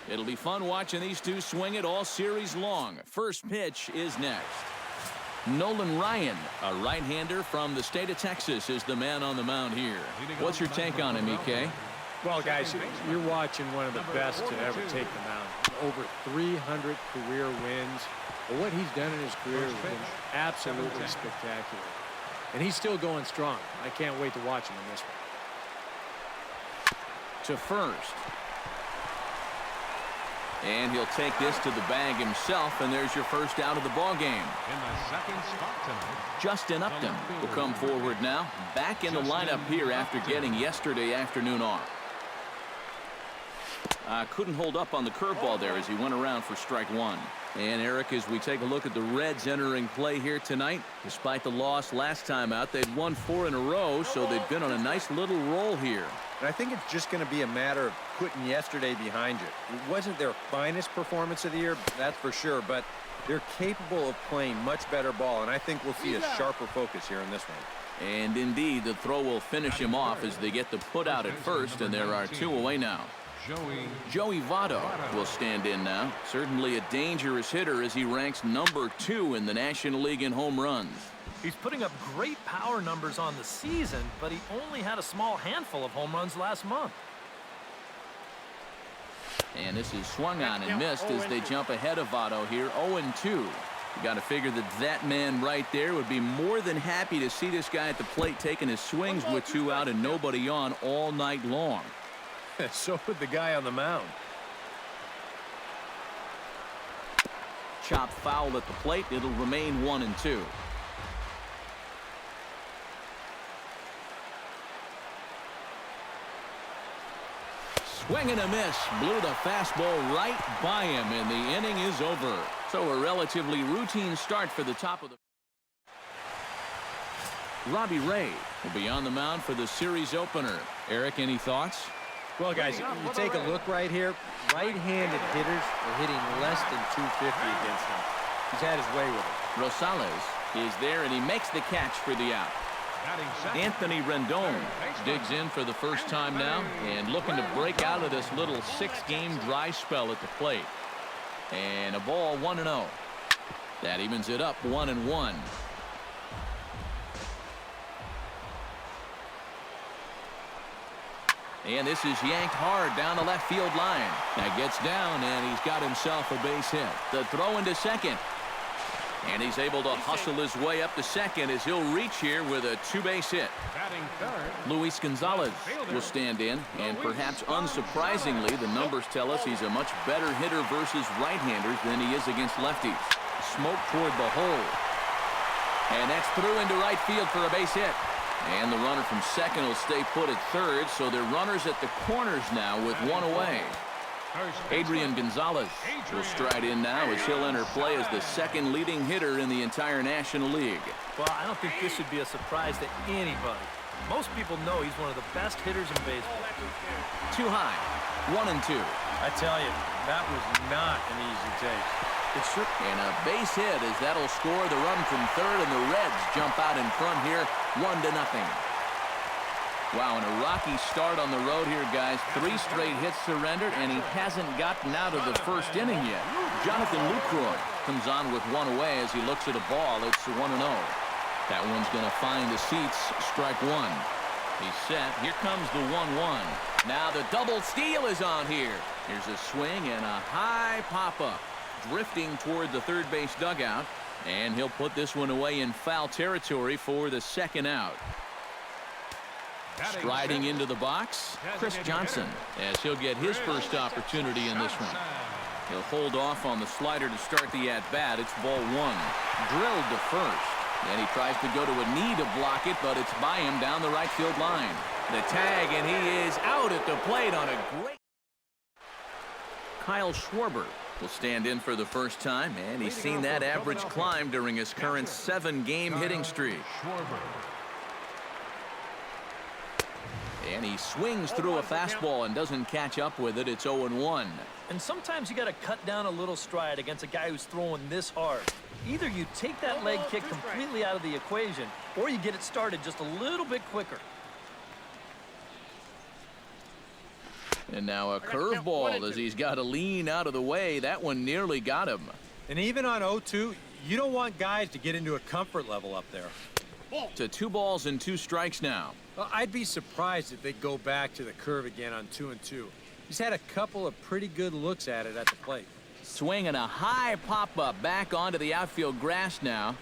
It'll be fun watching these two swing it all series long. First pitch is next. Nolan Ryan, a right-hander from the state of Texas, is the man on the mound here. What's your take on him, EK? Well, guys, you're watching one of the best to ever take the mound. Over 300 career wins. But what he's done in his career has been absolutely spectacular. And he's still going strong. I can't wait to watch him in this one. To first. And he'll take this to the bag himself, and there's your first out of the ball game. In the second spot tonight, Justin Upton will come forward now, back in the lineup here after getting yesterday afternoon off. Couldn't hold up on the curveball there as he went around for strike one. And Eric, as we take a look at the Reds entering play here tonight, despite the loss last time out, they'd won 4 in a row, so they've been on a nice little roll here. And I think it's just going to be a matter of putting yesterday behind you. It wasn't their finest performance of the year, that's for sure, but they're capable of playing much better ball, and I think we'll see a sharper focus here in this one. And indeed, the throw will finish him off as they get the put out at first, and there are 2 away now. Joey Votto will stand in now. Certainly a dangerous hitter as he ranks number 2 in the National League in home runs. He's putting up great power numbers on the season, but he only had a small handful of home runs last month. And this is swung on and missed as they jump ahead of Votto here, 0-2. You got to figure that man right there would be more than happy to see this guy at the plate taking his swings with 2 out and nobody on all night long. So would the guy on the mound. Chopped foul at the plate. It'll remain 1-2. Swing and a miss. Blew the fastball right by him, and the inning is over. So a relatively routine start for the top of the... Robbie Ray will be on the mound for the series opener. Eric, any thoughts? Well, guys, you take a look right here. Right-handed hitters are hitting less than 250 against him. He's had his way with it. Rosales is there, and he makes the catch for the out. Anthony Rendon digs in for the first time now and looking to break out of this little 6-game dry spell at the plate. And a ball 1-0. That evens it up 1-1. And this is yanked hard down the left field line. That gets down, and he's got himself a base hit. The throw into second. And he's able to hustle his way up to second as he'll reach here with a 2-base hit. Luis Gonzalez will stand in, and perhaps unsurprisingly, the numbers tell us he's a much better hitter versus right-handers than he is against lefties. Smoke toward the hole. And that's through into right field for a base hit. And the runner from second will stay put at third, so they're runners at the corners now with 1 away. Adrian Gonzalez will stride in now as he'll enter play as the second leading hitter in the entire National League. Well, I don't think this should be a surprise to anybody. Most people know he's one of the best hitters in baseball. Too high, 1-2. I tell you, that was not an easy take. And a base hit as that'll score the run from third, and the Reds jump out in front here 1-0. Wow, and a rocky start on the road here, guys. 3 straight hits surrendered, and he hasn't gotten out of the first inning yet. Jonathan Lucroy comes on with 1 away as he looks at a ball. It's 1-0. That one's going to find the seats. Strike 1. He's set. Here comes the 1-1. Now the double steal is on here. Here's a swing and a high pop-up. Drifting toward the third base dugout, and he'll put this one away in foul territory for the second out. Striding into the box, Chris Johnson, as he'll get his first opportunity in this one. He'll hold off on the slider to start the at-bat. It's ball 1. Drilled to first. And he tries to go to a knee to block it, but it's by him down the right field line. The tag, and he is out at the plate on a great... Kyle Schwarber will stand in for the first time, and he's seen that average climb during his current 7-game hitting streak. And he swings through a fastball and doesn't catch up with it. It's 0-1. And sometimes you got to cut down a little stride against a guy who's throwing this hard. Either you take that leg kick completely out of the equation, or you get it started just a little bit quicker. And now a curveball as he's got to lean out of the way. That one nearly got him. And even on 0-2, you don't want guys to get into a comfort level up there. To 2 balls and 2 strikes now. Well, I'd be surprised if they go back to the curve again on 2-2. He's had a couple of pretty good looks at it at the plate. Swinging a high pop-up back onto the outfield grass now.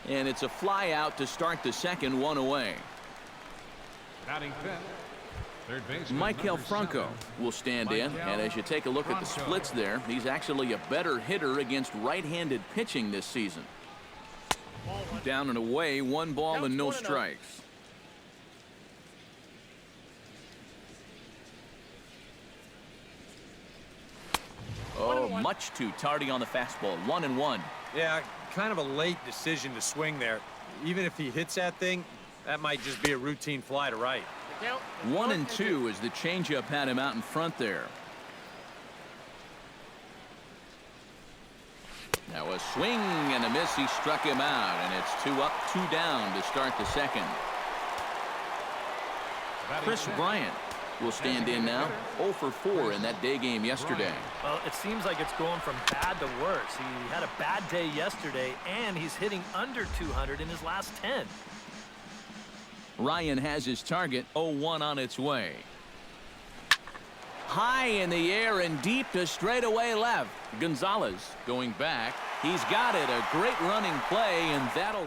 And it's a fly out to start the second, 1 away. Batting fifth, third baseman Michael number Franco 7. will stand in, and as you take a look at the splits there, he's actually a better hitter against right-handed pitching this season. Down and away, 1 ball and no strikes. Oh, much too tardy on the fastball. 1-1. Yeah, kind of a late decision to swing there. Even if he hits that thing, that might just be a routine fly to right. 1-2 as the changeup had him out in front there. Now a swing and a miss. He struck him out, and it's 2 up, 2 down to start the second. Chris Bryant will stand in now. 0 for 4 in that day game yesterday. Well, it seems like it's going from bad to worse. He had a bad day yesterday, and he's hitting under 200 in his last 10. Ryan has his target. 0-1 on its way. High in the air and deep to straightaway left. Gonzalez going back. He's got it. A great running play, and that'll...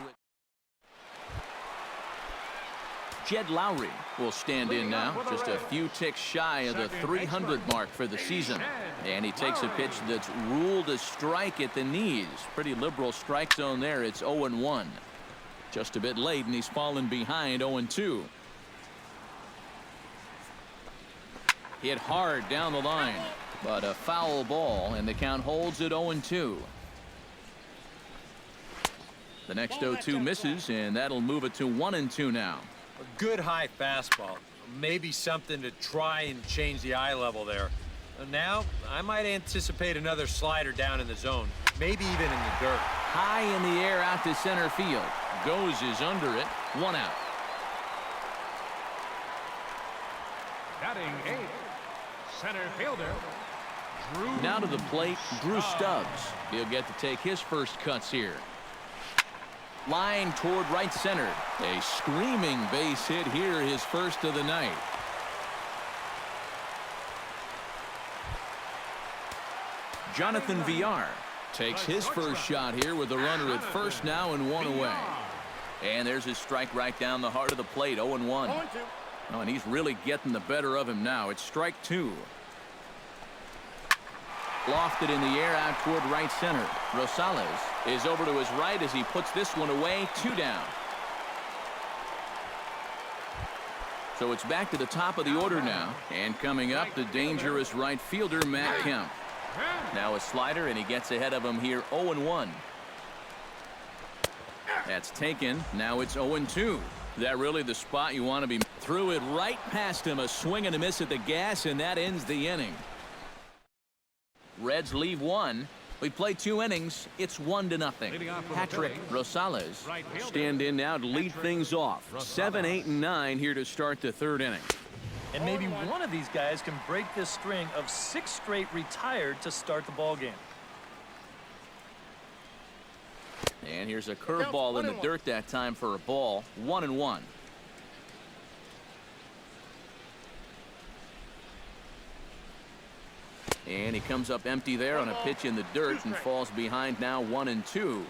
Jed Lowry will stand in now, just a few ticks shy of the 300 mark for the season. And he takes a pitch that's ruled a strike at the knees. Pretty liberal strike zone there. It's 0-1. Just a bit late, and he's fallen behind 0-2. Hit hard down the line, but a foul ball, and the count holds at 0-2. The next 0-2 misses, and that'll move it to 1-2 now. A good high fastball. Maybe something to try and change the eye level there. Now, I might anticipate another slider down in the zone, maybe even in the dirt. High in the air out to center field. Goes is under it. 1 out. Batting 8th, center fielder, Drew. Now to the plate, Drew Stubbs. He'll get to take his first cuts here. Line toward right center. A screaming base hit here, his first of the night. Jonathan Villar takes his first shot here with a runner at first now and 1 away. And there's his strike right down the heart of the plate. 0-1. Oh, and he's really getting the better of him now. It's strike 2. Lofted in the air out toward right center. Rosales is over to his right as he puts this one away. 2 down. So it's back to the top of the order now. And coming up, the dangerous right fielder, Matt Kemp. Now a slider, and he gets ahead of him here. 0-1. That's taken. Now it's 0-2. That really the spot you want to be. Threw it right past him. A swing and a miss at the gas, and that ends the inning. Reds leave 1. We play 2 innings. It's 1-0. Patrick Rosales stand in now to lead things off. 7, 8, and 9 here to start the 3rd inning. And maybe one of these guys can break this string of 6 straight retired to start the ball game. And here's a curveball in the dirt that time for a ball. 1-1. And he comes up empty there on a pitch in the dirt and falls behind now. 1-2.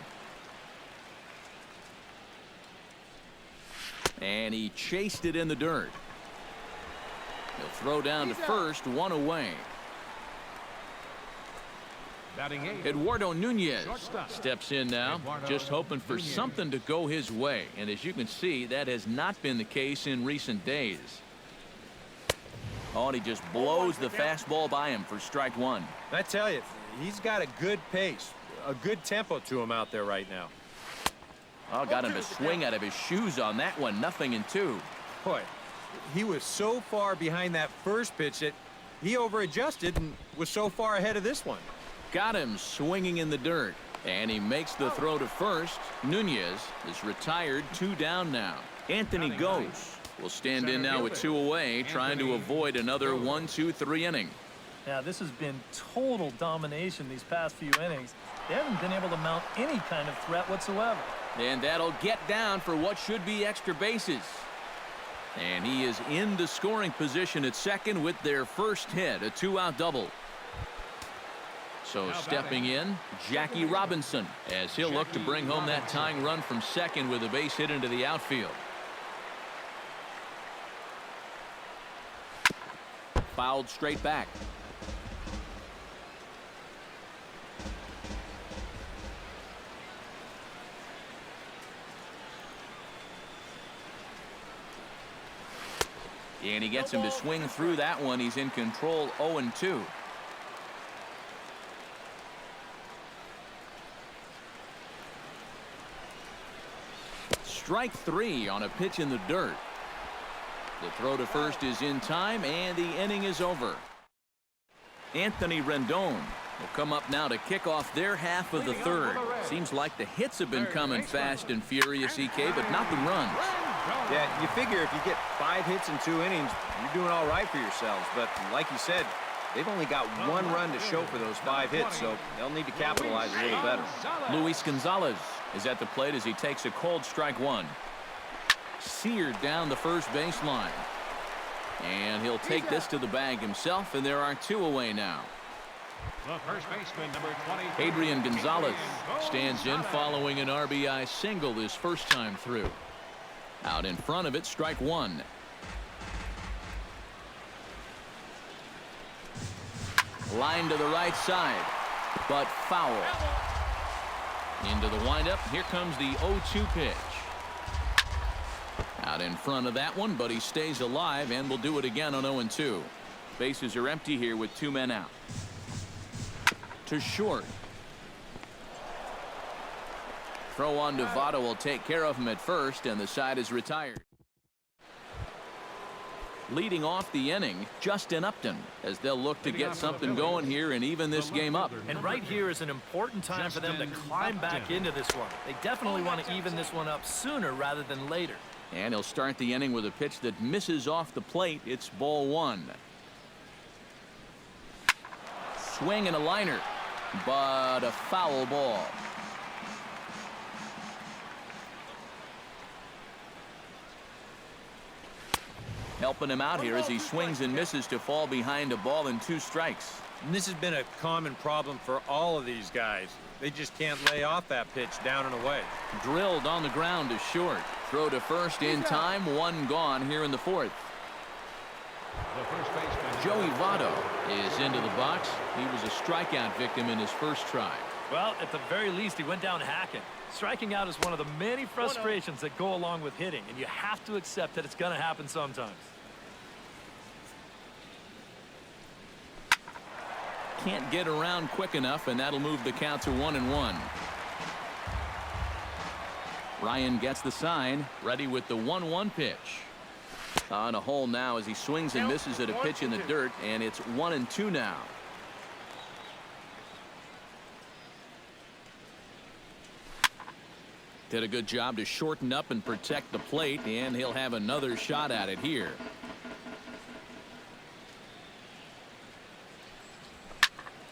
And he chased it in the dirt. He'll throw down to first. 1 away. Eduardo Nunez steps in now, just hoping for something to go his way. And as you can see, that has not been the case in recent days. Oh, and he just blows the fastball by him for strike 1. I tell you, he's got a good pace, a good tempo to him out there right now. Oh, got him to swing out of his shoes on that one. 0-2. Boy, he was so far behind that first pitch that he over-adjusted and was so far ahead of this one. Got him swinging in the dirt. And he makes the throw to first. Nunez is retired. 2 down now. Anthony goes. will stand in now with 2 away, trying to avoid another 1-2-3 inning. Yeah, this has been total domination these past few innings. They haven't been able to mount any kind of threat whatsoever. And that'll get down for what should be extra bases. And he is in the scoring position at second with their first hit, a 2-out double. So stepping in, Jackie Robinson, as he'll look to bring home that tying run from second with a base hit into the outfield. Fouled straight back. And he gets him to swing through that one. He's in control, 0-2. Strike 3 on a pitch in the dirt. The throw to first is in time, and the inning is over. Anthony Rendon will come up now to kick off their half of the third. Seems like the hits have been coming fast and furious, EK, but not the runs. Yeah, you figure if you get 5 hits in 2 innings, you're doing all right for yourselves. But like you said, they've only got 1 run to show for those 5 hits, so they'll need to capitalize a little better. Luis Gonzalez is at the plate as he takes a cold strike 1. Seared down the first baseline. And he'll take this to the bag himself, and there are 2 away now. The first baseman, number 20. Adrian Gonzalez stands in following an RBI single his first time through. Out in front of it, strike 1. Line to the right side, but foul. Into the windup. Here comes the 0-2 pitch. Out in front of that one, but he stays alive and will do it again on 0-2. Bases are empty here with 2 men out. To short. Throw on to Votto will take care of him at first, and the side is retired. Leading off the inning, Justin Upton, as they'll look to get something going here and even this game up. And right here is an important time for them to climb back into this one. They definitely want to even this one up sooner rather than later. And he'll start the inning with a pitch that misses off the plate. It's ball 1. Swing and a liner, but a foul ball. Helping him out here as he swings and misses to fall behind a ball and 2 strikes. And this has been a common problem for all of these guys. They just can't lay off that pitch down and away. Drilled on the ground to short. Throw to first in time. 1 gone here in the 4th. The first baseman, Joey Votto is into the box. He was a strikeout victim in his first try. Well, at the very least, he went down hacking. Striking out is one of the many frustrations that go along with hitting, and you have to accept that it's going to happen sometimes. Can't get around quick enough, and that'll move the count to 1-1. Ryan gets the sign, ready with the 1-1 pitch. On a hole now as he swings and misses at a pitch in the dirt, and it's 1-2 now. Did a good job to shorten up and protect the plate, and he'll have another shot at it here.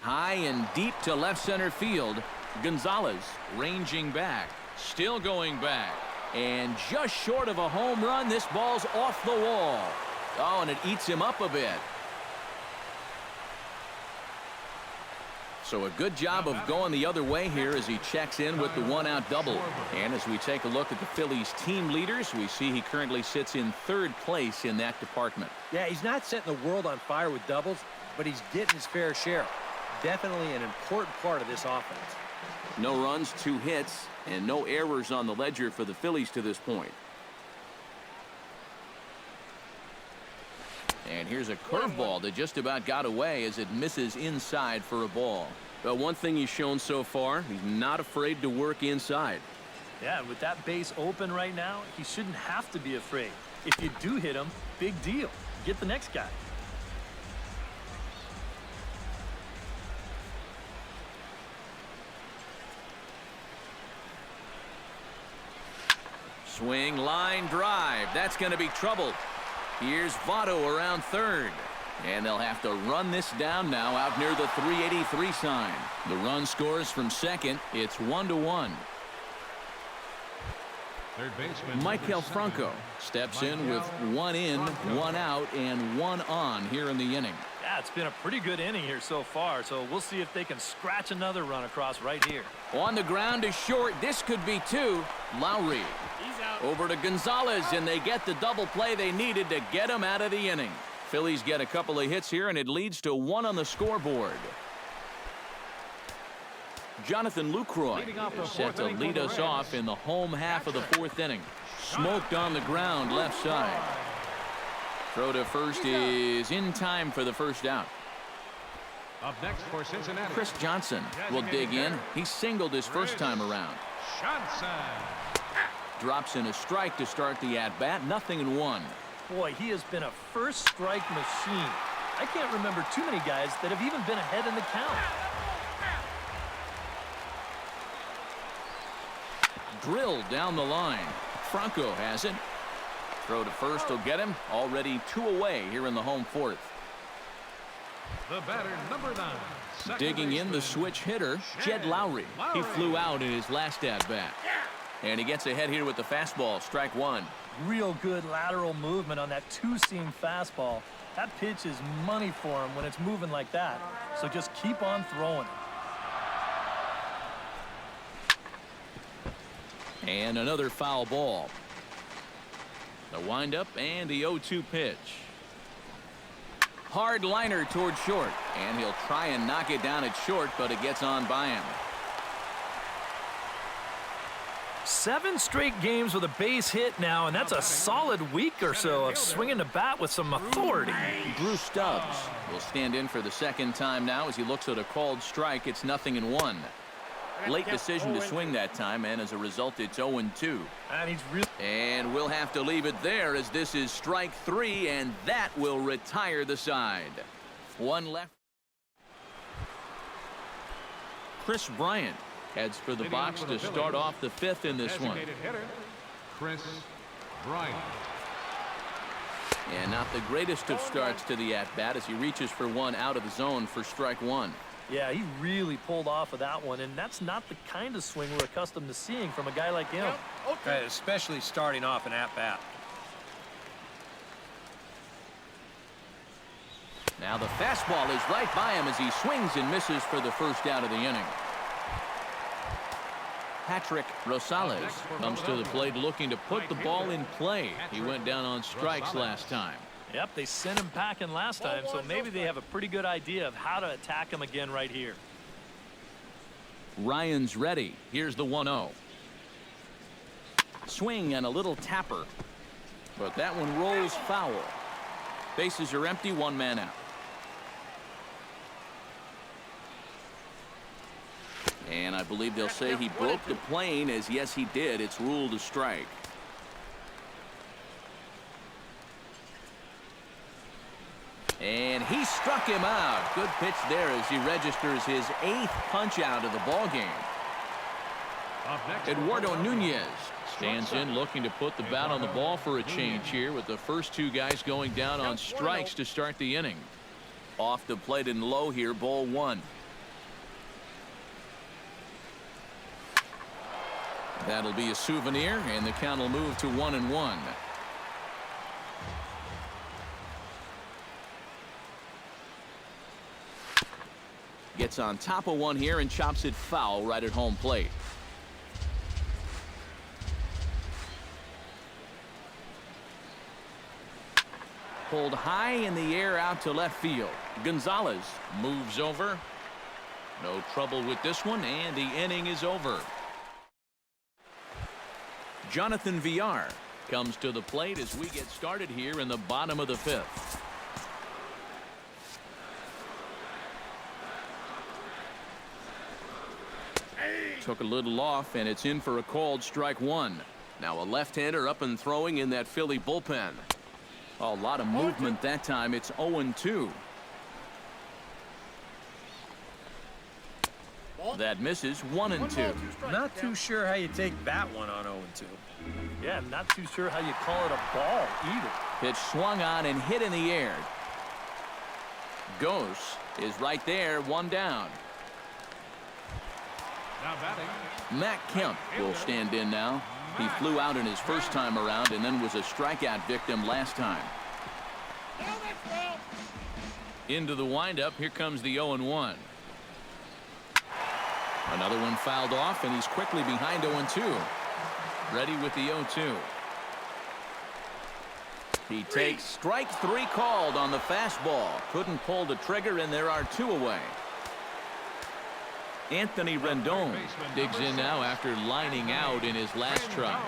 High and deep to left center field. Gonzalez ranging back, still going back, and just short of a home run. This ball's off the wall. Oh, and it eats him up a bit. So a good job of going the other way here as he checks in with the 1-out double. And as we take a look at the Phillies team leaders, we see he currently sits in 3rd place in that department. Yeah, he's not setting the world on fire with doubles, but he's getting his fair share. Definitely an important part of this offense. No runs, 2 hits, and no errors on the ledger for the Phillies to this point. And here's a curveball that just about got away as it misses inside for a ball. But one thing he's shown so far, he's not afraid to work inside. Yeah, and with that base open right now, he shouldn't have to be afraid. If you do hit him, big deal. Get the next guy. Swing, line drive. That's going to be trouble. Here's Votto around third. And they'll have to run this down now out near the 383 sign. The run scores from second. It's 1-1. Third baseman Michael Franco steps in with 1 in, 1 out, and 1 on here in the inning. Yeah, it's been a pretty good inning here so far, so we'll see if they can scratch another run across right here. On the ground is short. This could be 2. Lowry over to Gonzalez, and they get the double play they needed to get him out of the inning. Phillies get a couple of hits here, and it leads to 1 on the scoreboard. Jonathan Lucroy is set to lead us off in the home half of the 4th inning. Smoked on the ground left side. Throw to first is in time for the first out. up next for Cincinnati. Chris Johnson will dig in. He singled his first time around. Johnson. Drops in a strike to start the at-bat. 0-1. Boy, he has been a first strike machine. I can't remember too many guys that have even been ahead in the count. Drilled down the line. Franco has it. Throw to first will get him. Already 2 away here in the home 4th. The batter, number 9. Digging in the switch hitter, Jed Lowry. He flew out in his last at-bat. And he gets ahead here with the fastball. Strike 1. Real good lateral movement on that 2-seam fastball. That pitch is money for him when it's moving like that. So just keep on throwing it. And another foul ball. The windup and the 0-2 pitch. Hard liner toward short. And he'll try and knock it down at short, but it gets on by him. 7 straight games with a base hit now, and that's a solid week or so of swinging the bat with some authority. Drew Stubbs will stand in for the second time now as he looks at a called strike. It's 0-1. Late decision to swing that time, and as a result, it's 0-2. And we'll have to leave it there as this is strike 3, and that will retire the side. 1 left. Chris Bryant heads for the box to start off the 5th in this one. Hitter, Chris Bryant. And not the greatest of starts to the at-bat as he reaches for 1 out of the zone for strike 1. Yeah, he really pulled off of that one, and that's not the kind of swing we're accustomed to seeing from a guy like him. Especially starting off an at-bat. Now the fastball is right by him as he swings and misses for the first out of the inning. Patrick Rosales comes to the plate looking to put the ball in play. He went down on strikes last time. Yep, they sent him packing last time, so maybe they have a pretty good idea of how to attack him again right here. Ryan's ready. Here's the 1-0. Swing and a little tapper. But that one rolls foul. Bases are empty, 1 man out. And I believe they'll say he broke the plane, as yes he did. It's ruled a strike. And he struck him out. Good pitch there as he registers his 8th punch out of the ball game. Eduardo Nunez stands in looking to put the bat on the ball for a change here with the first 2 guys going down on strikes to start the inning. Off the plate and low here, ball 1. That'll be a souvenir, and the count will move to 1-1. Gets on top of one here and chops it foul right at home plate. Pulled high in the air out to left field. Gonzalez moves over. No trouble with this one, and the inning is over. Jonathan Villar comes to the plate as we get started here in the bottom of the 5th. Took a little off, and it's in for a called strike 1. Now a left-hander up and throwing in that Philly bullpen. A lot of movement that time. It's 0-2. That misses 1-2. Not too sure how you take that one on 0-2. Yeah, I'm not too sure how you call it a ball either. Pitch swung on and hit in the air. Goes is right there, one down. Now batting. Matt Kemp will stand in now. He flew out in his first time around and then was a strikeout victim last time. Into the windup, here comes the 0-1. Another one fouled off, and he's quickly behind 0-2. Ready with the 0-2. He takes strike three called on the fastball. Couldn't pull the trigger, and there are two away. Anthony Rendon digs in now after lining out in his last try.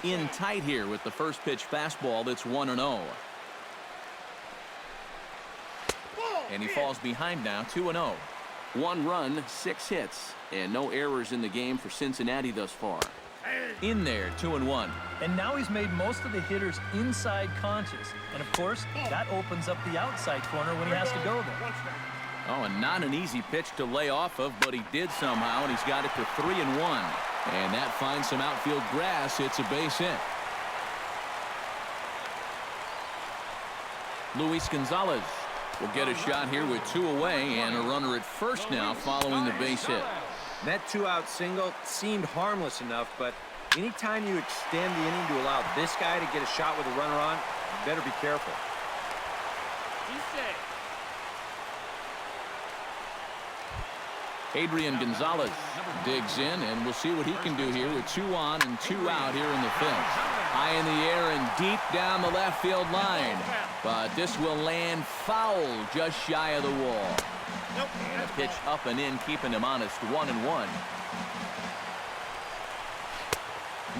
In tight here with the first pitch fastball that's 1-0. And he falls behind now, 2-0. 1 run, 6 hits, and no errors in the game for Cincinnati thus far. In there, 2-1. And now he's made most of the hitters inside conscious. And of course, that opens up the outside corner when he has to go there. Oh, and not an easy pitch to lay off of, but he did somehow, and he's got it to 3-1. And that finds some outfield grass. It's a base hit. Luis Gonzalez will get a shot here with 2 away and a runner at first now following the base hit. That 2-out single seemed harmless enough, but anytime you extend the inning to allow this guy to get a shot with a runner on, you better be careful. Adrian Gonzalez digs in, and we'll see what he can do here with 2 on and 2 out here in the 5th. High in the air and deep down the left field line. But this will land foul just shy of the wall. And a pitch up and in, keeping him honest. 1-1.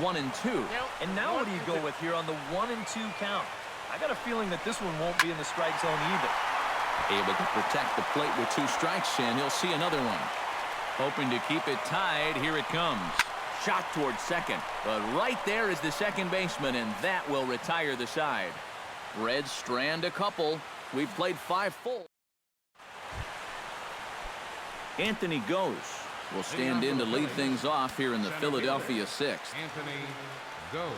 1-2. And now what do you go with here on the 1-2 count? I got a feeling that this one won't be in the strike zone either. Able to protect the plate with 2 strikes, and he'll see another one. Hoping to keep it tied. Here it comes. Shot towards second, but right there is the second baseman, and that will retire the side. Reds strand a couple. We've played 5 full. Anthony Goes will stand in to lead things off here in the Philadelphia 6th. Anthony goes.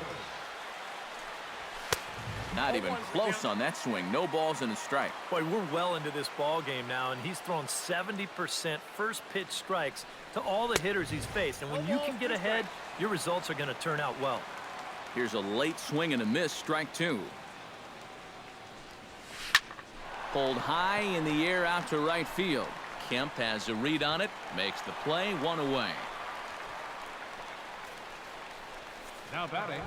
Not even close on that swing. No balls and a strike. Boy, we're well into this ball game now, and he's thrown 70% first pitch strikes to all the hitters he's faced. And when you can get ahead, your results are going to turn out well. Here's a late swing and a miss. Strike 2. Pulled high in the air out to right field. Kemp has a read on it. Makes the play. 1 away. Now batting,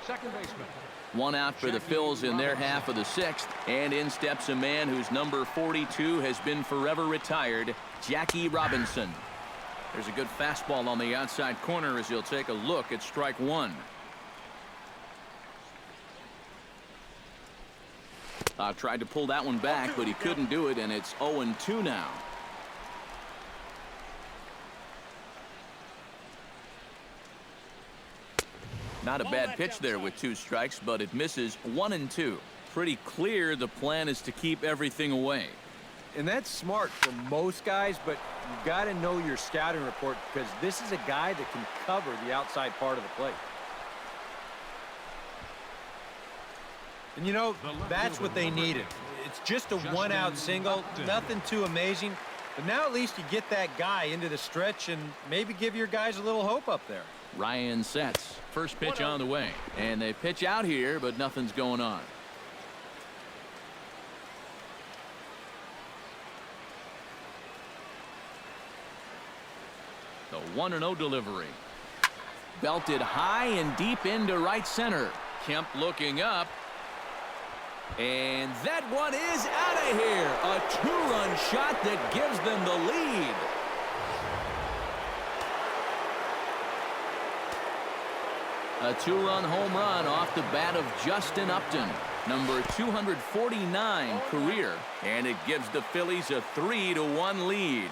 second baseman. 1 out for the Phillies in their half of the 6th. And in steps a man whose number 42 has been forever retired, Jackie Robinson. There's a good fastball on the outside corner as he'll take a look at strike 1. Tried to pull that one back, but he couldn't do it, and it's 0-2 now. Not a bad pitch there with 2 strikes, but it misses. 1-2. Pretty clear the plan is to keep everything away. And that's smart for most guys, but you've got to know your scouting report because this is a guy that can cover the outside part of the plate. And you know, that's what they needed. It's just a 1-out single, nothing too amazing. But now at least you get that guy into the stretch and maybe give your guys a little hope up there. Ryan sets. First pitch on the way. And they pitch out here, but nothing's going on. The 1-0 delivery. Belted high and deep into right center. Kemp looking up. And that one is out of here. A 2-run shot that gives them the lead. A 2-run home run off the bat of Justin Upton, number 249 career, and it gives the Phillies a 3-1 lead.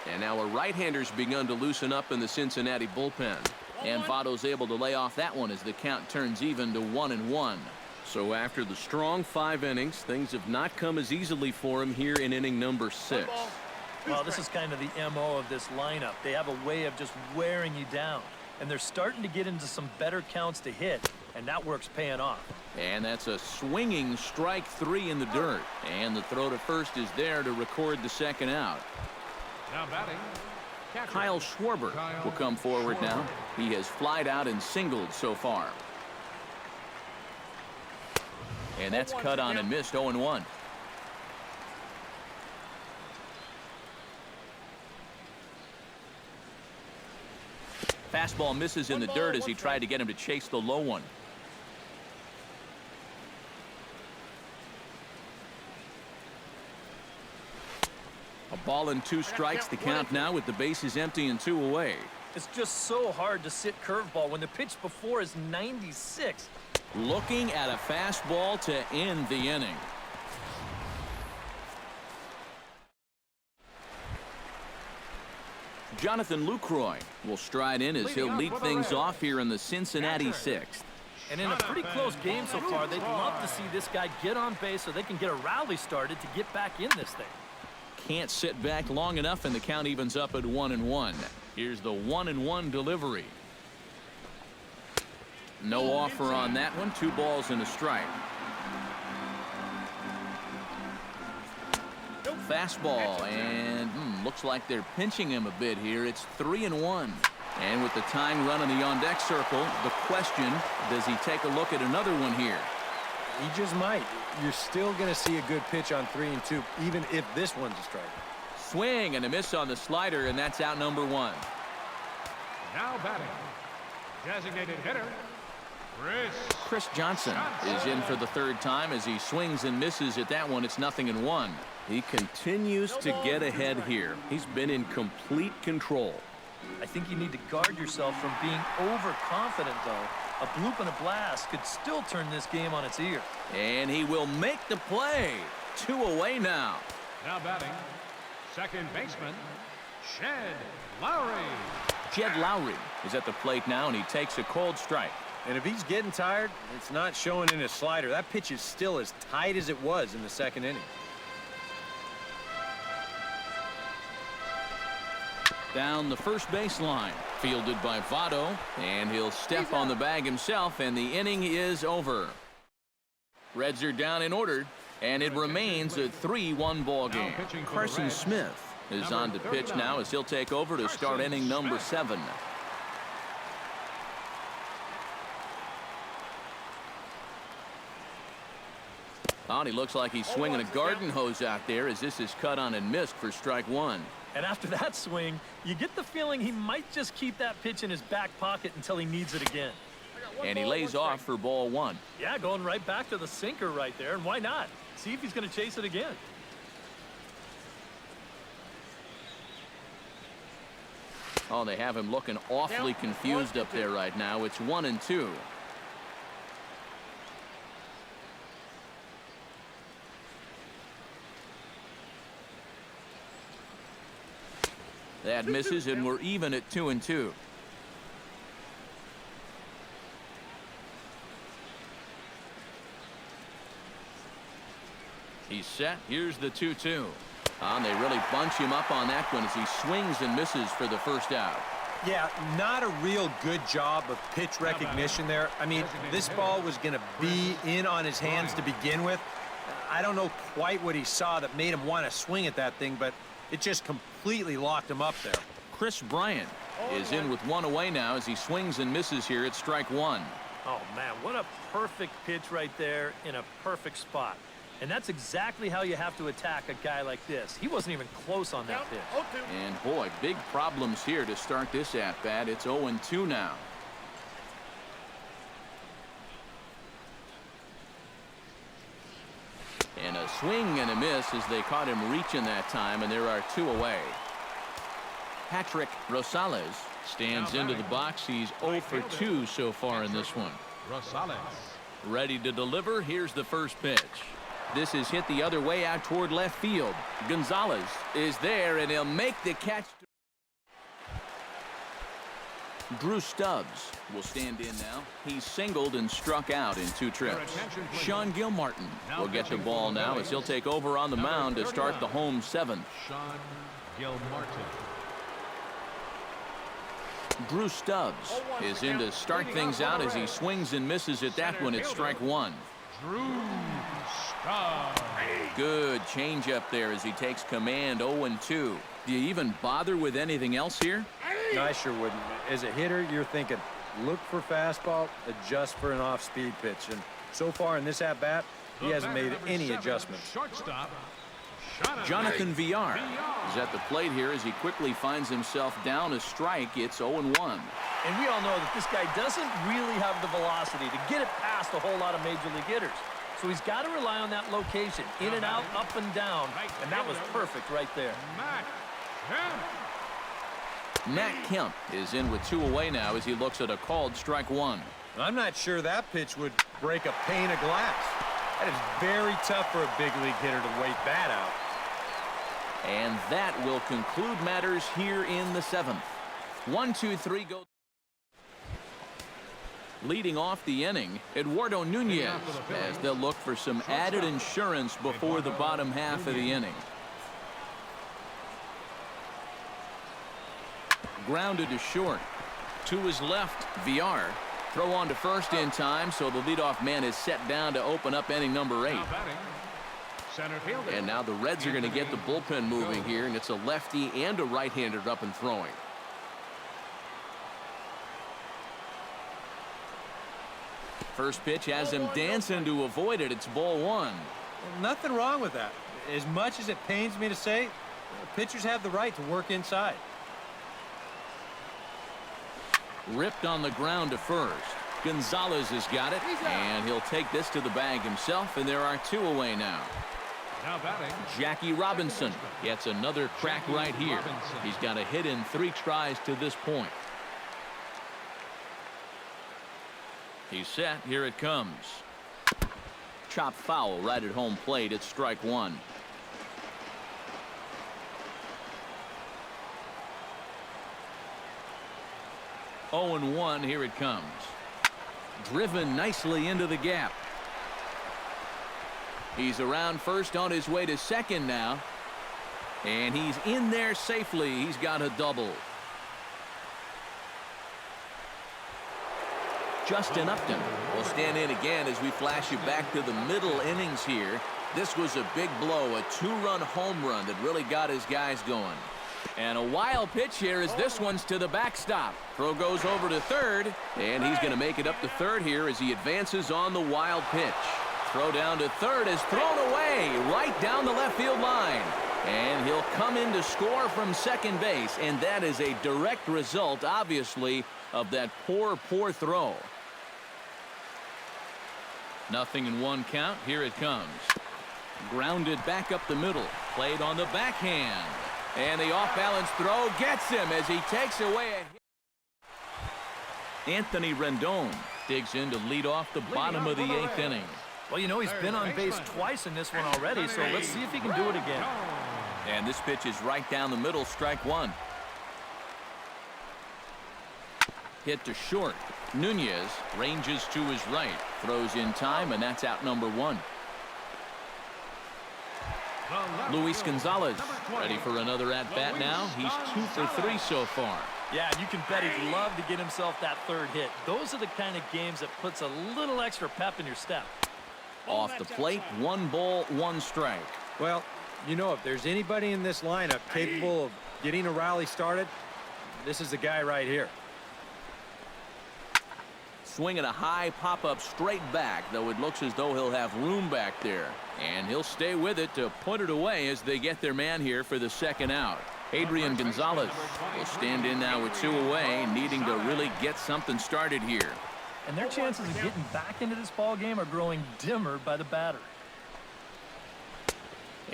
And now a right-hander's begun to loosen up in the Cincinnati bullpen. And Votto's able to lay off that one as the count turns even to 1-1. So after the strong 5 innings, things have not come as easily for him here in inning number 6. Well, this is kind of the MO of this lineup. They have a way of just wearing you down. And they're starting to get into some better counts to hit, and that work's paying off. And that's a swinging strike 3 in the dirt. And the throw to first is there to record the second out. Now batting, catcher. Kyle Schwarber will come forward now. He has flied out and singled so far. And that's cut on and missed 0-1. Fastball misses in the dirt as he tried to get him to chase the low one. A ball and 2 strikes, the count now with the bases empty and 2 away. It's just so hard to sit curveball when the pitch before is 96. Looking at a fastball to end the inning. Jonathan Lucroy will stride in as he'll lead things off here in the Cincinnati 6th. And in a pretty close game so far, they'd love to see this guy get on base so they can get a rally started to get back in this thing. Can't sit back long enough, and the count evens up at 1-1. Here's the 1-1 delivery. No offer on that one. 2 balls and a strike. Fastball, and looks like they're pinching him a bit here. It's 3-1. And with the tying run in the on-deck circle, the question, does he take a look at another one here? He just might. You're still going to see a good pitch on 3-2, even if this one's a strike. Swing and a miss on the slider, and that's out number 1. Now batting, designated hitter, Chris Johnson is in for the 3rd time as he swings and misses at that one. It's 0-1. He continues to get ahead here. He's been in complete control. I think you need to guard yourself from being overconfident, though. A bloop and a blast could still turn this game on its ear. And he will make the play. 2 away now. now batting, second baseman, Shed Lowry. Jed Lowry is at the plate now, and he takes a cold strike. And if he's getting tired, it's not showing in his slider. That pitch is still as tight as it was in the 2nd inning. Down the first baseline, fielded by Votto, and he'll step on the bag himself, and the inning is over. Reds are down in order, and it remains a 3-1 ball game. Carson Smith is on to pitch now as he'll take over to start inning number 7. Oh, and he looks like he's swinging a garden hose out there as this is cut on and missed for strike 1. And after that swing, you get the feeling he might just keep that pitch in his back pocket until he needs it again. And he lays off for ball 1. Yeah, going right back to the sinker right there, and why not? See if he's going to chase it again. Oh, they have him looking awfully confused up there right now. It's 1-2. That misses, and we're even at 2-2. He's set. Here's the 2-2. And they really bunch him up on that one as he swings and misses for the first out. Yeah, not a real good job of pitch recognition there. I mean, this ball was going to be in on his hands to begin with. I don't know quite what he saw that made him want to swing at that thing, but it just completely locked him up there. Chris Bryant is in with 1 away now as he swings and misses here at strike 1. Oh, man, what a perfect pitch right there in a perfect spot. And that's exactly how you have to attack a guy like this. He wasn't even close on that pitch. And, boy, big problems here to start this at-bat. It's 0-2 now. And a swing and a miss as they caught him reaching that time, and there are 2 away. Patrick Rosales stands into the box. He's 0 for 2 so far in this one. Rosales. Ready to deliver. Here's the first pitch. This is hit the other way out toward left field. Gonzalez is there, and he'll make the catch. Drew Stubbs will stand in now. He's singled and struck out in 2 trips. Sean Gilmartin will get the ball now as he'll take over on the mound to start the home 7th. Sean Martin. Drew Stubbs is in to start things out as he swings and misses at that one. It's strike one. Drew Stubbs. Good changeup there as he takes command. 0-2. Do you even bother with anything else here? No, I sure wouldn't. As a hitter, you're thinking, look for fastball, adjust for an off-speed pitch. And so far in this at-bat, he hasn't made any adjustments. Shortstop, Jonathan Villar is at the plate here as he quickly finds himself down a strike. It's 0-1. And we all know that this guy doesn't really have the velocity to get it past a whole lot of major league hitters. So he's got to rely on that location, in and out, up and down, and that was perfect right there. Matt Kemp is in with 2 away now as he looks at a called strike one. I'm not sure that pitch would break a pane of glass. That is very tough for a big league hitter to wait that out. And that will conclude matters here in the 7th. 1-2-3 go. Leading off the inning, Eduardo Nunez, as they'll look for some added insurance before the bottom half of the inning. Grounded to short. To his left, Villar. Throw on to first in time, so the leadoff man is set down to open up inning number 8. And now the Reds are going to get the bullpen moving here, and it's a lefty and a right-hander up and throwing. First pitch has him dancing to avoid it. It's ball one. Well, nothing wrong with that. As much as it pains me to say, pitchers have the right to work inside. Ripped on the ground to first. Gonzalez has got it, and he'll take this to the bag himself, and there are 2 away now. Now batting, Jackie Robinson gets another crack right here. He's got a hit in 3 tries to this point. He's set. Here it comes. Chop foul right at home plate. It's strike one. Oh, and 1. Here it comes. Driven nicely into the gap. He's around first on his way to second now. And he's in there safely. He's got a double. Justin Upton will stand in again as we flash you back to the middle innings here. This was a big blow, a 2-run home run that really got his guys going. And a wild pitch here as this one's to the backstop. Throw goes over to third, and he's going to make it up to third here as he advances on the wild pitch. Throw down to third is thrown away right down the left field line. And he'll come in to score from second base, and that is a direct result, obviously, of that poor throw. 0-1 count. Here it comes. Grounded back up the middle. Played on the backhand. And the off-balance throw gets him as he takes away a hit. Anthony Rendon digs in to lead off the bottom of the 8th inning. Well, you know, he's been on base twice in this one already, so let's see if he can do it again. And this pitch is right down the middle, strike one. Hit to short. Nunez ranges to his right, throws in time, and that's out number 1. Luis Gonzalez ready for another at-bat now. He's 2 for 3 so far. Yeah, you can bet he'd love to get himself that third hit. Those are the kind of games that puts a little extra pep in your step. Off the plate, 1 ball, 1 strike. Well, you know, if there's anybody in this lineup capable of getting a rally started, this is the guy right here. Swinging a high pop-up straight back, though it looks as though he'll have room back there. And he'll stay with it to put it away as they get their man here for the second out. Adrian Gonzalez will stand in now with 2 away, needing to really get something started here. And their chances of getting back into this ball game are growing dimmer by the batter.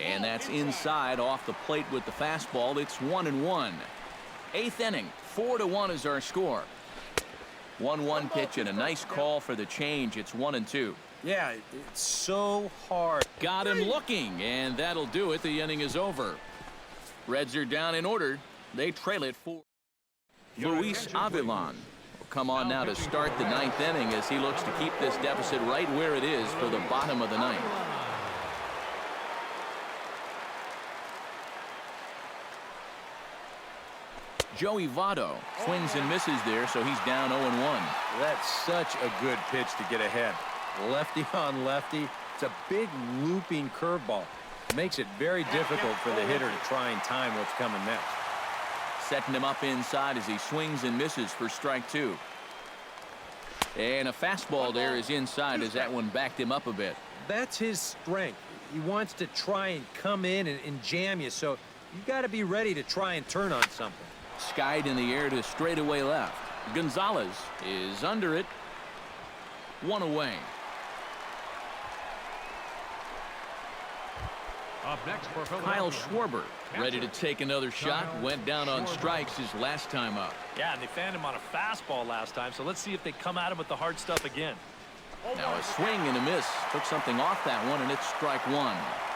And that's inside off the plate with the fastball. It's 1-1. 8th inning, 4-1 is our score. 1-1 pitch and a nice call for the change. It's 1-2. Yeah, it's so hard. Got him looking, and that'll do it. The inning is over. Reds are down in order. They trail it 4. Luis Avilan will come on now to start the 9th inning as he looks to keep this deficit right where it is for the bottom of the 9th. Joey Votto swings and misses there, so he's down 0-1. That's such a good pitch to get ahead. Lefty on lefty. It's a big looping curveball. Makes it very difficult for the hitter to try and time what's coming next. Setting him up inside as he swings and misses for strike 2. And a fastball there is inside as that one backed him up a bit. That's his strength. He wants to try and come in and jam you, so you got to be ready to try and turn on something. Skied in the air to straightaway left. Gonzalez is under it. 1 away. Up next for Kyle Philadelphia. Schwarber ready to take another shot. Went down on strikes his last time up. Yeah, and they fanned him on a fastball last time, so let's see if they come at him with the hard stuff again. Now a swing and a miss. Took something off that one, and it's strike 1.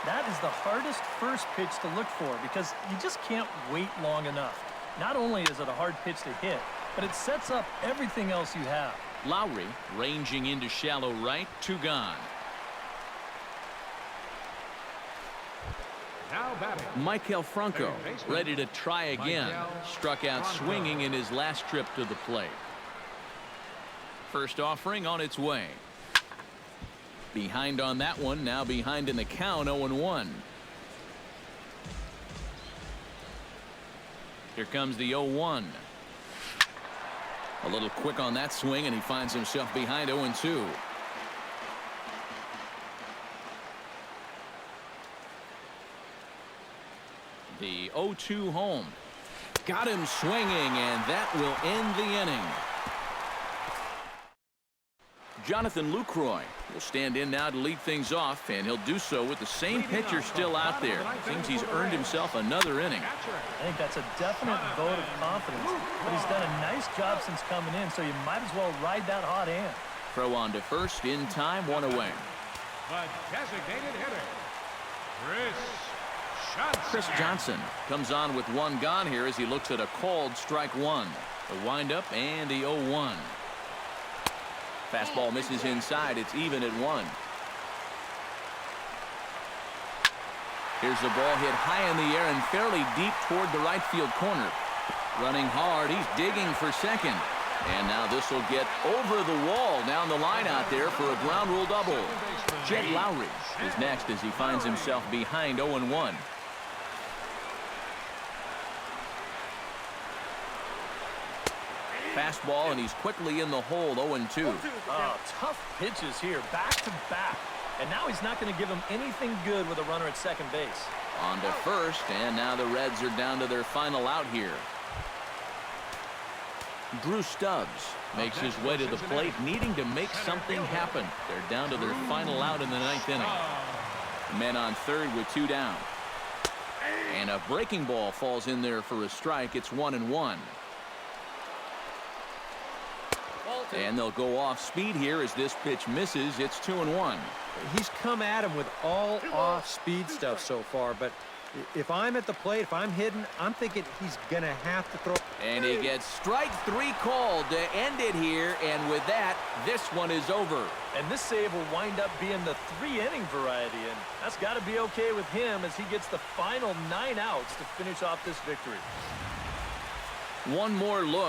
That is the hardest first pitch to look for because you just can't wait long enough. Not only is it a hard pitch to hit, but it sets up everything else you have. Lowry ranging into shallow right. 2 gone. Now batting. Michael Franco ready to try again. Struck out swinging in his last trip to the plate. First offering on its way. Behind on that one. Now behind in the count. 0-1. Here comes the 0-1. A little quick on that swing, and he finds himself behind 0-2. The 0-2 home. Got him swinging, and that will end the inning. Jonathan Lucroy will stand in now to lead things off, and he'll do so with the same pitcher still out there. Seems he's earned himself another inning. I think that's a definite vote of confidence, but he's done a nice job since coming in, so you might as well ride that hot hand. Throw on to first in time. 1 away. The designated hitter, Chris Johnson comes on with 1 gone here as he looks at a called strike 1. The windup and the 0-1. Fastball misses inside. It's even at 1. Here's the ball hit high in the air and fairly deep toward the right field corner. Running hard. He's digging for second. And now this will get over the wall down the line out there for a ground rule double. Jed Lowry is next as he finds himself behind 0-1. Fastball, and he's quickly in the hole. 0-2. Oh, tough pitches here, back to back. And now he's not going to give him anything good with a runner at second base. On to first, and now the Reds are down to their final out here. Drew Stubbs makes his way to the plate, needing to make something happen. They're down to their final out in the 9th inning. Men on third with 2 down. And a breaking ball falls in there for a strike. It's 1-1. And they'll go off speed here as this pitch misses. It's 2-1. He's come at him with all off-speed stuff so far, but if I'm at the plate, if I'm hidden, I'm thinking he's going to have to throw. And he gets strike 3 called to end it here, and with that, this one is over. And this save will wind up being the 3-inning variety, and that's got to be okay with him as he gets the final 9 outs to finish off this victory. One more look